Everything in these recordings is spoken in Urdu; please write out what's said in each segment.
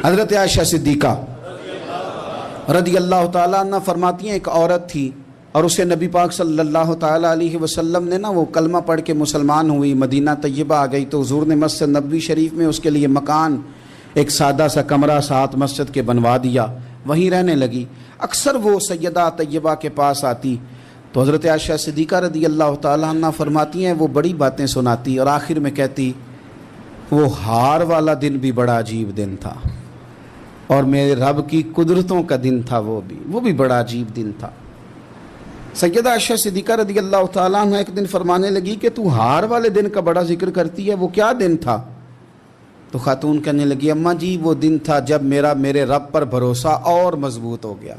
حضرت عائشہ صدیقہ رضی اللہ تعالیٰ عنہ فرماتی ہیں ایک عورت تھی اور اسے نبی پاک صلی اللہ تعالیٰ علیہ وسلم نے وہ کلمہ پڑھ کے مسلمان ہوئی، مدینہ طیبہ آ گئی تو حضور نے مسجد نبوی شریف میں اس کے لیے مکان، ایک سادہ سا کمرہ ساتھ مسجد کے بنوا دیا، وہیں رہنے لگی۔ اکثر وہ سیدہ طیبہ کے پاس آتی تو حضرت عائشہ صدیقہ رضی اللہ تعالیٰ عنہ فرماتی ہیں وہ بڑی باتیں سناتی اور آخر میں کہتی وہ ہار والا دن بھی بڑا عجیب دن تھا اور میرے رب کی قدرتوں کا دن تھا، وہ بھی بڑا عجیب دن تھا۔ سیدہ عائشہ صدیقہ رضی اللہ تعالیٰ عنہ ایک دن فرمانے لگی کہ تو ہار والے دن کا بڑا ذکر کرتی ہے، وہ کیا دن تھا؟ تو خاتون کہنے لگی اماں جی وہ دن تھا جب میرے رب پر بھروسہ اور مضبوط ہو گیا،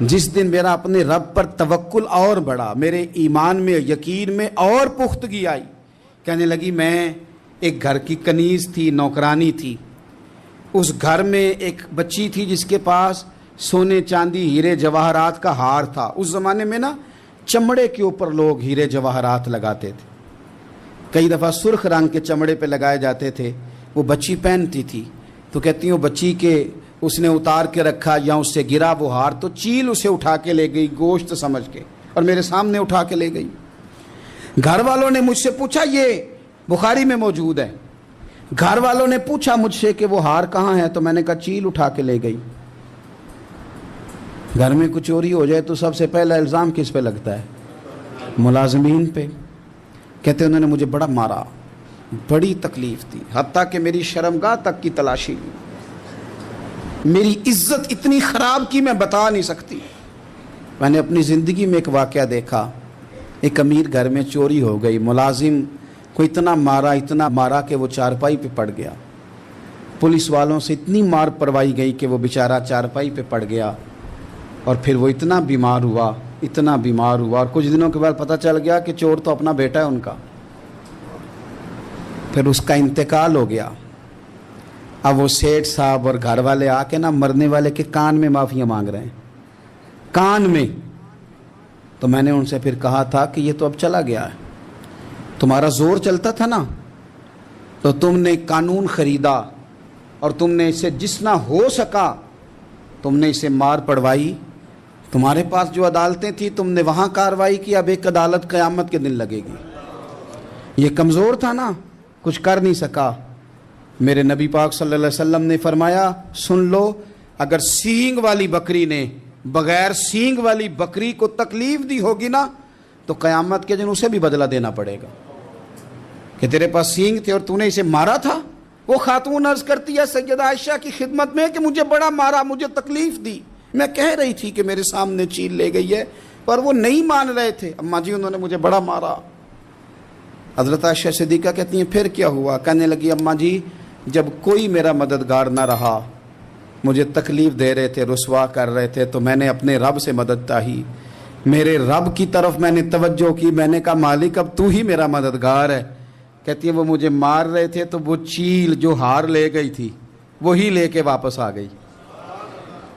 جس دن میرا اپنے رب پر توکل اور بڑھا، میرے ایمان میں یقین میں اور پختگی آئی۔ کہنے لگی میں ایک گھر کی کنیز تھی، نوکرانی تھی، اس گھر میں ایک بچی تھی جس کے پاس سونے چاندی ہیرے جواہرات کا ہار تھا۔ اس زمانے میں چمڑے کے اوپر لوگ ہیرے جواہرات لگاتے تھے، کئی دفعہ سرخ رنگ کے چمڑے پہ لگائے جاتے تھے، وہ بچی پہنتی تھی تو کہتی ہوں بچی کے اس نے اتار کے رکھا یا اس سے گرا وہ ہار تو چیل اسے اٹھا کے لے گئی گوشت سمجھ کے اور میرے سامنے اٹھا کے لے گئی۔ گھر والوں نے مجھ سے پوچھا، یہ بخاری میں موجود ہے، گھر والوں نے پوچھا مجھ سے کہ وہ ہار کہاں ہے تو میں نے کہا چیل اٹھا کے لے گئی۔ گھر میں کچھ چوری ہو جائے تو سب سے پہلا الزام کس پہ لگتا ہے؟ ملازمین پہ۔ کہتے انہوں نے مجھے بڑا مارا، بڑی تکلیف تھی، حتیٰ کہ میری شرمگاہ تک کی تلاشی لی، میری عزت اتنی خراب کی میں بتا نہیں سکتی۔ میں نے اپنی زندگی میں ایک واقعہ دیکھا، ایک امیر گھر میں چوری ہو گئی، ملازم کو اتنا مارا کہ وہ چارپائی پہ پڑ گیا، پولیس والوں سے اتنی مار پروائی گئی کہ وہ بیچارہ چارپائی پہ پڑ گیا اور پھر وہ اتنا بیمار ہوا اور کچھ دنوں کے بعد پتہ چل گیا کہ چور تو اپنا بیٹا ہے ان کا، پھر اس کا انتقال ہو گیا۔ اب وہ سیٹھ صاحب اور گھر والے آ کے مرنے والے کے کان میں معافیاں مانگ رہے ہیں، کان میں۔ تو میں نے ان سے پھر کہا تھا کہ یہ تو اب چلا گیا ہے، تمہارا زور چلتا تھا نا تو تم نے قانون خریدا اور تم نے اسے جتنا ہو سکا تم نے اسے مار پڑوائی، تمہارے پاس جو عدالتیں تھیں تم نے وہاں کارروائی کی، اب ایک عدالت قیامت کے دن لگے گی۔ یہ کمزور تھا نا، کچھ کر نہیں سکا۔ میرے نبی پاک صلی اللہ علیہ وسلم نے فرمایا سن لو، اگر سینگ والی بکری نے بغیر سینگ والی بکری کو تکلیف دی ہوگی نا تو قیامت کے دن اسے بھی بدلہ دینا پڑے گا کہ تیرے پاس سینگ تھے اور تو نے اسے مارا تھا۔ وہ خاتون عرض کرتی ہے سیدہ عائشہ کی خدمت میں کہ مجھے بڑا مارا، مجھے تکلیف دی، میں کہہ رہی تھی کہ میرے سامنے چیل لے گئی ہے پر وہ نہیں مان رہے تھے، اماں جی انہوں نے مجھے بڑا مارا۔ حضرت عائشہ صدیقہ کہتی ہیں پھر کیا ہوا؟ کہنے لگی اماں جی جب کوئی میرا مددگار نہ رہا، مجھے تکلیف دے رہے تھے، رسوا کر رہے تھے، تو میں نے اپنے رب سے مدد چاہی، میرے رب کی طرف میں نے توجہ کی، میں نے کہا مالک اب تو ہی میرا مددگار ہے۔ کہتی ہے وہ مجھے مار رہے تھے تو وہ چیل جو ہار لے گئی تھی وہی لے کے واپس آ گئی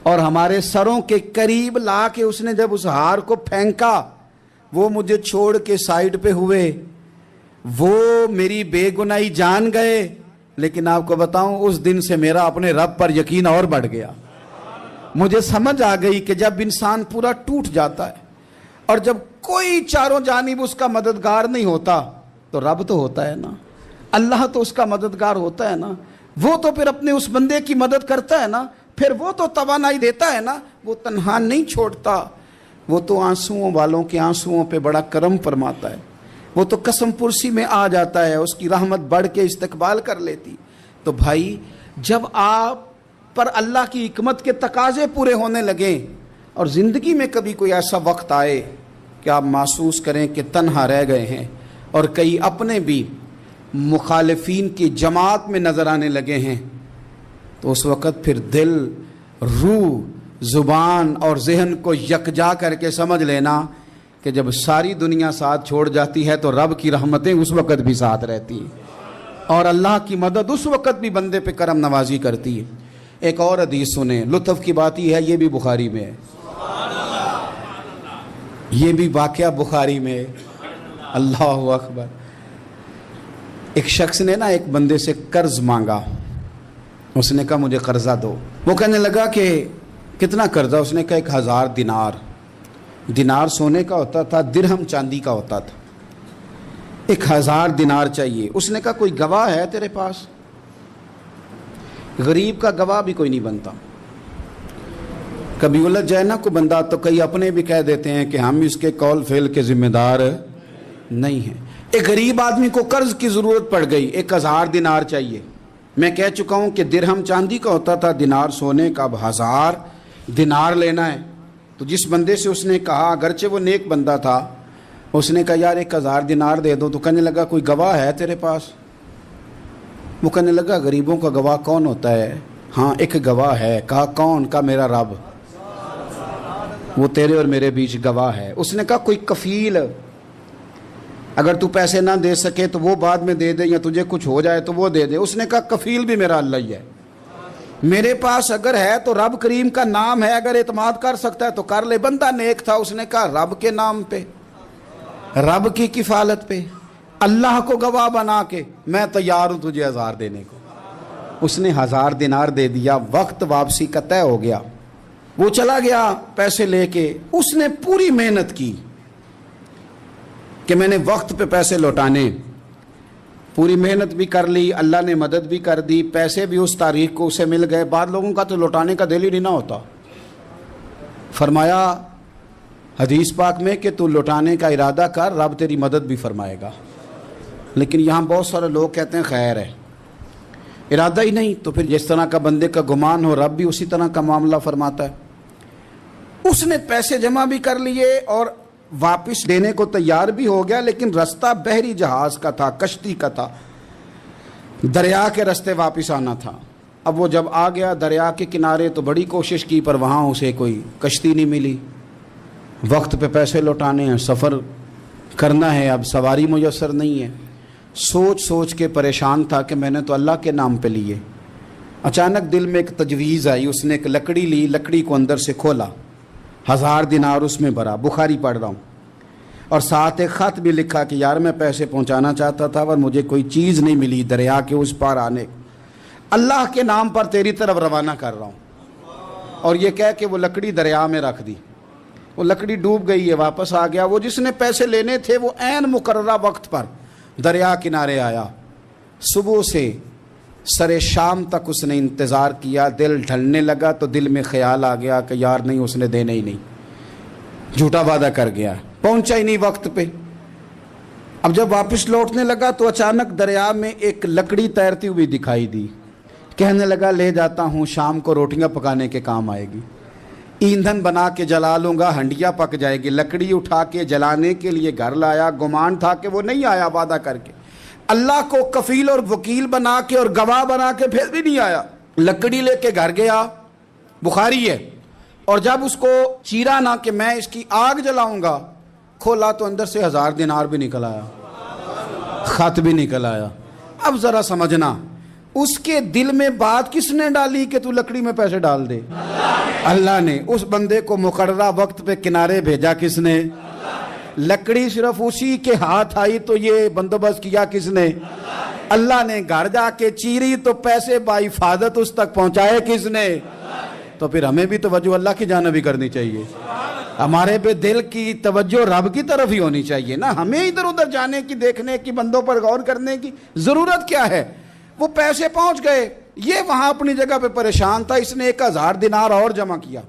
اور ہمارے سروں کے قریب لا کے اس نے جب اس ہار کو پھینکا وہ مجھے چھوڑ کے سائیڈ پہ ہوئے، وہ میری بے گناہی جان گئے، لیکن آپ کو بتاؤں اس دن سے میرا اپنے رب پر یقین اور بڑھ گیا۔ مجھے سمجھ آ گئی کہ جب انسان پورا ٹوٹ جاتا ہے اور جب کوئی چاروں جانب اس کا مددگار نہیں ہوتا تو رب تو ہوتا ہے نا، اللہ تو اس کا مددگار ہوتا ہے نا، وہ تو پھر اپنے اس بندے کی مدد کرتا ہے نا، پھر وہ تو توانائی دیتا ہے نا، وہ تنہا نہیں چھوڑتا، وہ تو آنسوؤں والوں کے آنسوؤں پہ بڑا کرم فرماتا ہے، وہ تو قسم پرسی میں آ جاتا ہے، اس کی رحمت بڑھ کے استقبال کر لیتی۔ تو بھائی جب آپ پر اللہ کی حکمت کے تقاضے پورے ہونے لگیں اور زندگی میں کبھی کوئی ایسا وقت آئے کہ آپ محسوس کریں کہ تنہا رہ گئے ہیں اور کئی اپنے بھی مخالفین کی جماعت میں نظر آنے لگے ہیں، تو اس وقت پھر دل، روح، زبان اور ذہن کو یکجا کر کے سمجھ لینا کہ جب ساری دنیا ساتھ چھوڑ جاتی ہے تو رب کی رحمتیں اس وقت بھی ساتھ رہتی ہیں اور اللہ کی مدد اس وقت بھی بندے پہ کرم نوازی کرتی ہے۔ ایک اور حدیث سنیں، لطف کی بات یہ ہے یہ بھی بخاری میں ہے، یہ بھی واقعہ بخاری میں ہے۔ اللہ اکبر۔ ایک شخص نے ایک بندے سے قرض مانگا اس نے کہا مجھے قرضہ دو. وہ کہنے لگا کہ کتنا قرضہ؟ اس نے کہا 1000 دینار. دینار سونے کا ہوتا تھا، درہم چاندی کا ہوتا تھا. 1000 دینار چاہیے. اس نے کہا کوئی گواہ ہے تیرے پاس؟ غریب کا گواہ بھی کوئی نہیں بنتا. کبھی الجھ جائے نا کوئی بندہ تو کئی اپنے بھی کہہ دیتے ہیں کہ ہم اس کے قول فعل کے ذمہ دار نہیں ہیں. ایک غریب آدمی کو قرض کی ضرورت پڑ گئی، 1000 دینار چاہیے. میں کہہ چکا ہوں کہ درہم چاندی کا ہوتا تھا، دینار سونے کا. اب 1000 دینار لینا ہے. تو جس بندے سے اس نے کہا، اگرچہ وہ نیک بندہ تھا، اس نے کہا یار 1000 دینار دے دو. تو کہنے لگا کوئی گواہ ہے تیرے پاس؟ وہ کہنے لگا غریبوں کا گواہ کون ہوتا ہے؟ ہاں ایک گواہ ہے. کہا کون؟ کہا میرا رب، وہ تیرے اور میرے بیچ گواہ ہے. اس نے کہا کوئی کفیل، اگر تو پیسے نہ دے سکے تو وہ بعد میں دے دے، یا تجھے کچھ ہو جائے تو وہ دے دے. اس نے کہا کفیل بھی میرا اللہ ہی ہے. میرے پاس اگر ہے تو رب کریم کا نام ہے، اگر اعتماد کر سکتا ہے تو کر لے. بندہ نیک تھا. اس نے کہا رب کے نام پہ، رب کی کفالت پہ، اللہ کو گواہ بنا کے میں تیار ہوں تجھے 1000 دینے کو. اس نے 1000 دینار دے دیا. وقت واپسی کا طے ہو گیا. وہ چلا گیا پیسے لے کے. اس نے پوری محنت کی کہ میں نے وقت پہ پیسے لوٹانے. پوری محنت بھی کر لی، اللہ نے مدد بھی کر دی، پیسے بھی اس تاریخ کو اسے مل گئے. بعض لوگوں کا تو لوٹانے کا دل ہی نہیں ہوتا. فرمایا حدیث پاک میں کہ تو لوٹانے کا ارادہ کر، رب تیری مدد بھی فرمائے گا. لیکن یہاں بہت سارے لوگ کہتے ہیں خیر ہے، ارادہ ہی نہیں. تو پھر جس طرح کا بندے کا گمان ہو، رب بھی اسی طرح کا معاملہ فرماتا ہے. اس نے پیسے جمع بھی کر لیے اور واپس دینے کو تیار بھی ہو گیا. لیکن رستہ بحری جہاز کا تھا، کشتی کا تھا، دریا کے رستے واپس آنا تھا. اب وہ جب آ گیا دریا کے کنارے تو بڑی کوشش کی، پر وہاں اسے کوئی کشتی نہیں ملی. وقت پہ پیسے لوٹانے ہیں، سفر کرنا ہے، اب سواری میسر نہیں ہے. سوچ سوچ کے پریشان تھا کہ میں نے تو اللہ کے نام پہ لیے. اچانک دل میں ایک تجویز آئی. اس نے ایک لکڑی لی، لکڑی کو اندر سے کھولا، 1000 دینار اس میں بھرا. بخاری پڑھ رہا ہوں. اور ساتھ ایک خط بھی لکھا کہ یار میں پیسے پہنچانا چاہتا تھا اور مجھے کوئی چیز نہیں ملی دریا کے اس پار آنے، اللہ کے نام پر تیری طرف روانہ کر رہا ہوں. اور یہ کہہ کہ وہ لکڑی دریا میں رکھ دی. وہ لکڑی ڈوب گئی ہے. واپس آ گیا. وہ جس نے پیسے لینے تھے وہ عین مقررہ وقت پر دریا کنارے آیا. صبح سے سر شام تک اس نے انتظار کیا. دل ڈھلنے لگا تو دل میں خیال آ گیا کہ یار نہیں، اس نے دینے ہی نہیں، جھوٹا وعدہ کر گیا، پہنچا ہی نہیں وقت پہ. اب جب واپس لوٹنے لگا تو اچانک دریا میں ایک لکڑی تیرتی ہوئی دکھائی دی. کہنے لگا لے جاتا ہوں، شام کو روٹیاں پکانے کے کام آئے گی، ایندھن بنا کے جلا لوں گا، ہنڈیا پک جائے گی. لکڑی اٹھا کے جلانے کے لیے گھر لایا. گمان تھا کہ وہ نہیں آیا وعدہ کر کے. اللہ کو کفیل اور وکیل بنا کے اور گواہ بنا کے پھر بھی نہیں آیا. لکڑی لے کے گھر گیا، بخاری ہے. اور جب اس کو چیرا نہ کہ میں اس کی آگ جلاؤں گا، کھولا تو اندر سے 1000 دینار بھی نکل آیا، خط بھی نکل آیا. اب ذرا سمجھنا، اس کے دل میں بات کس نے ڈالی کہ تو لکڑی میں پیسے ڈال دے؟ اللہ نے. اس بندے کو مقررہ وقت پہ کنارے بھیجا کس نے؟ لکڑی صرف اسی کے ہاتھ آئی تو یہ بندوبست کیا کس نے؟ اللہ نے. گھر جا کے چیری تو پیسے بحفاظت اس تک پہنچائے کس نے؟ تو پھر ہمیں بھی توجہ اللہ کی جانب ہی کرنی چاہیے. ہمارے پہ دل کی توجہ رب کی طرف ہی ہونی چاہیے نا. ہمیں ادھر ادھر جانے کی، دیکھنے کی، بندوں پر غور کرنے کی ضرورت کیا ہے؟ وہ پیسے پہنچ گئے. یہ وہاں اپنی جگہ پہ پریشان تھا. اس نے 1000 دینار اور جمع کیا.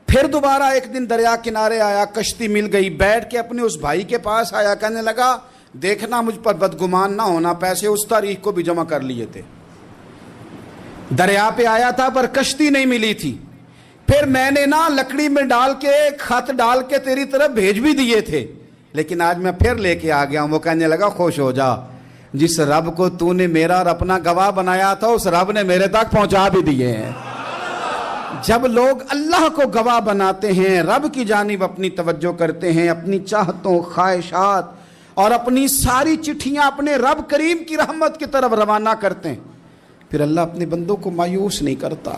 پھر دوبارہ ایک دن دریا کنارے آیا، کشتی مل گئی. بیٹھ کے اپنے اس بھائی کے پاس آیا. کہنے لگا دیکھنا مجھ پر بدگمان نہ ہونا، پیسے اس تاریخ کو بھی جمع کر لیے تھے. دریا پہ آیا تھا پر کشتی نہیں ملی تھی. پھر میں نے نا لکڑی میں ڈال کے خط ڈال کے تیری طرف بھیج بھی دیے تھے، لیکن آج میں پھر لے کے آ گیا ہوں. وہ کہنے لگا خوش ہو جا، جس رب کو تو نے میرا اور اپنا گواہ بنایا تھا اس رب نے میرے تک پہنچا بھی دیے ہیں. جب لوگ اللہ کو گواہ بناتے ہیں، رب کی جانب اپنی توجہ کرتے ہیں، اپنی چاہتوں، خواہشات اور اپنی ساری چٹھیاں اپنے رب کریم کی رحمت کی طرف روانہ کرتے ہیں، پھر اللہ اپنے بندوں کو مایوس نہیں کرتا.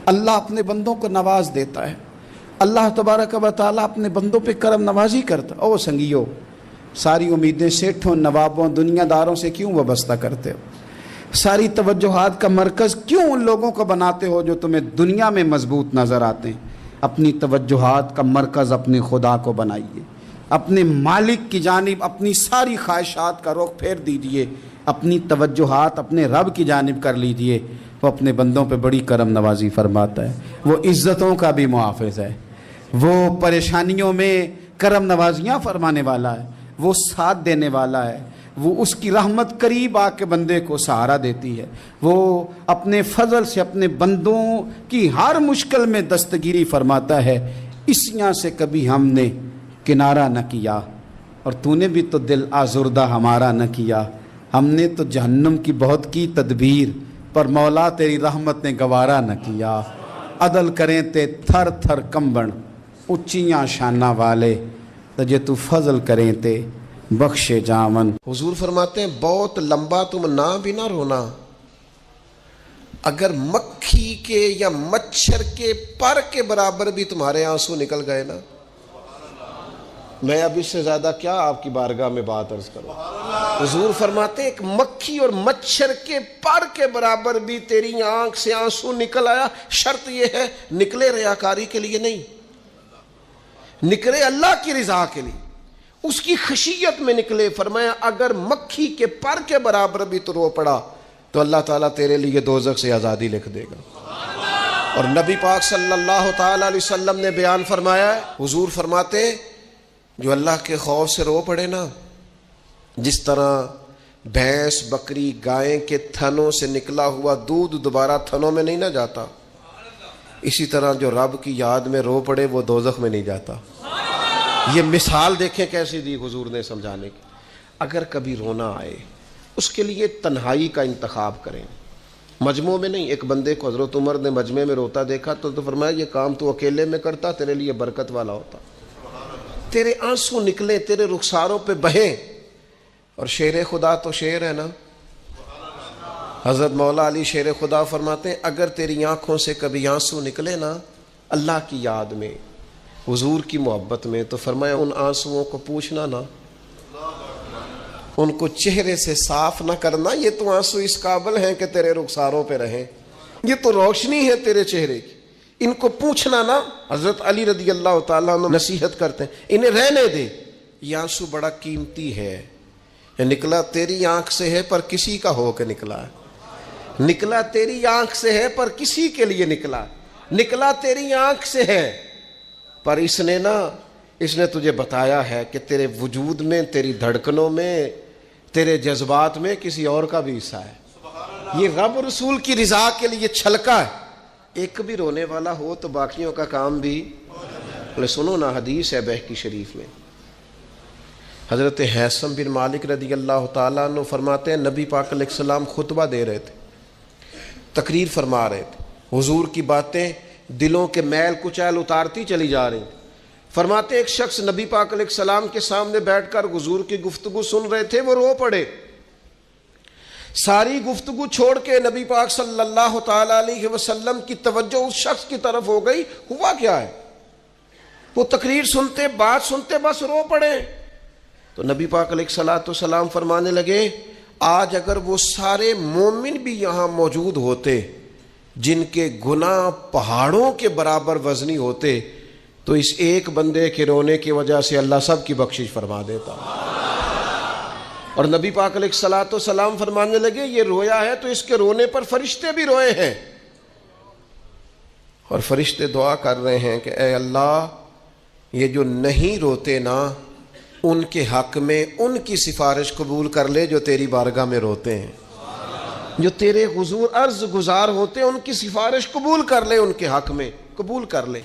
اللہ اپنے بندوں کو نواز دیتا ہے. اللہ تبارک و تعالیٰ اپنے بندوں پہ کرم نوازی کرتا. او سنگیو، ساری امیدیں سیٹھوں، نوابوں، دنیا داروں سے کیوں وابستہ کرتے ہو؟ ساری توجہات کا مرکز کیوں ان لوگوں کو بناتے ہو جو تمہیں دنیا میں مضبوط نظر آتے ہیں؟ اپنی توجہات کا مرکز اپنے خدا کو بنائیے، اپنے مالک کی جانب اپنی ساری خواہشات کا رخ پھیر دیجئے، اپنی توجہات اپنے رب کی جانب کر لیجئے۔ وہ اپنے بندوں پہ بڑی کرم نوازی فرماتا ہے، وہ عزتوں کا بھی محافظ ہے، وہ پریشانیوں میں کرم نوازیاں فرمانے والا ہے، وہ ساتھ دینے والا ہے، وہ اس کی رحمت قریب آ کے بندے کو سہارا دیتی ہے، وہ اپنے فضل سے اپنے بندوں کی ہر مشکل میں دستگیری فرماتا ہے۔ اسیاں سے کبھی ہم نے کنارہ نہ کیا، اور تو نے بھی تو دل آزردہ ہمارا نہ کیا، ہم نے تو جہنم کی بہت کی تدبیر، پر مولا تیری رحمت نے گوارا نہ کیا۔ عدل کریں تے تھر تھر کمبن، اچیاں شانہ والے، تجھے تو فضل کریں تے بخشے جامن۔ حضور فرماتے ہیں بہت لمبا تم نہ بھی نہ رونا، اگر مکھی کے یا مچھر کے پر کے برابر بھی تمہارے آنسو نکل گئے نا، میں اب اس سے زیادہ کیا آپ کی بارگاہ میں بات عرض کروں۔ حضور فرماتے ہیں ایک مکھی اور مچھر کے پر کے برابر بھی تیری آنکھ سے آنسو نکل آیا، شرط یہ ہے نکلے ریاکاری کے لیے نہیں، نکلے اللہ کی رضا کے لیے، اس کی خشیت میں نکلے۔ فرمایا اگر مکھی کے پر کے برابر بھی تو رو پڑا تو اللہ تعالیٰ تیرے لیے دوزخ سے آزادی لکھ دے گا۔ اور نبی پاک صلی اللہ تعالیٰ علیہ وسلم نے بیان فرمایا ہے، حضور فرماتے ہیں جو اللہ کے خوف سے رو پڑے نا، جس طرح بھینس بکری گائیں کے تھنوں سے نکلا ہوا دودھ دوبارہ تھنوں میں نہیں نہ جاتا، اسی طرح جو رب کی یاد میں رو پڑے وہ دوزخ میں نہیں جاتا۔ یہ مثال دیکھیں کیسی دی حضور نے سمجھانے کی۔ اگر کبھی رونا آئے اس کے لیے تنہائی کا انتخاب کریں، مجموع میں نہیں۔ ایک بندے کو حضرت عمر نے مجمع میں روتا دیکھا تو فرمایا یہ کام تو اکیلے میں کرتا، تیرے لیے برکت والا ہوتا، تیرے آنسو نکلیں، تیرے رخساروں پہ بہیں۔ اور شیر خدا تو شیر ہے نا، حضرت مولا علی شیر خدا فرماتے ہیں اگر تیری آنکھوں سے کبھی آنسو نکلے نا اللہ کی یاد میں، حضور کی محبت میں، تو فرمایا ان آنسوؤں کو پوچھنا نا، ان کو چہرے سے صاف نہ کرنا، یہ تو آنسو اس قابل ہیں کہ تیرے رخساروں پہ رہیں، یہ تو روشنی ہے تیرے چہرے کی، ان کو پوچھنا نا۔ حضرت علی رضی اللہ تعالیٰ عنہ نصیحت کرتے ہیں انہیں رہنے دے، یہ آنسو بڑا قیمتی ہے، یہ نکلا تیری آنکھ سے ہے پر کسی کا ہو کے نکلا ہے، نکلا تیری آنکھ سے ہے پر کسی کے لیے نکلا، نکلا تیری آنکھ سے ہے پر اس نے تجھے بتایا ہے کہ تیرے وجود میں، تیری دھڑکنوں میں، تیرے جذبات میں کسی اور کا بھی حصہ ہے۔ یہ رب رسول کی رضا کے لیے چھلکا ہے۔ ایک بھی رونے والا ہو تو باقیوں کا کام بھی سنو نا، حدیث ہے بہقی شریف میں، حضرت حیثم بن مالک رضی اللہ تعالیٰ عنہ فرماتے ہیں نبی پاک علیہ السلام خطبہ دے رہے تھے، تقریر فرما رہے تھے، حضور کی باتیں دلوں کے میل کچیل اتارتی چلی جا رہی تھیں۔ فرماتے ایک شخص نبی پاک علیہ السلام کے سامنے بیٹھ کر حضور کی گفتگو سن رہے تھے، وہ رو پڑے، ساری گفتگو چھوڑ کے نبی پاک صلی اللہ تعالیٰ علیہ وسلم کی توجہ اس شخص کی طرف ہو گئی۔ ہوا کیا ہے؟ وہ تقریر سنتے، بات سنتے بس رو پڑے۔ تو نبی پاک علیہ السلام فرمانے لگے آج اگر وہ سارے مومن بھی یہاں موجود ہوتے جن کے گناہ پہاڑوں کے برابر وزنی ہوتے تو اس ایک بندے کے رونے کی وجہ سے اللہ سب کی بخشش فرما دیتا۔ اور نبی پاک علیہ السلام فرمانے لگے یہ رویا ہے تو اس کے رونے پر فرشتے بھی روئے ہیں، اور فرشتے دعا کر رہے ہیں کہ اے اللہ یہ جو نہیں روتے نا ان کے حق میں ان کی سفارش قبول کر لے جو تیری بارگاہ میں روتے ہیں، جو تیرے حضور عرض گزار ہوتے ہیں ان کی سفارش قبول کر لے، ان کے حق میں قبول کر لے۔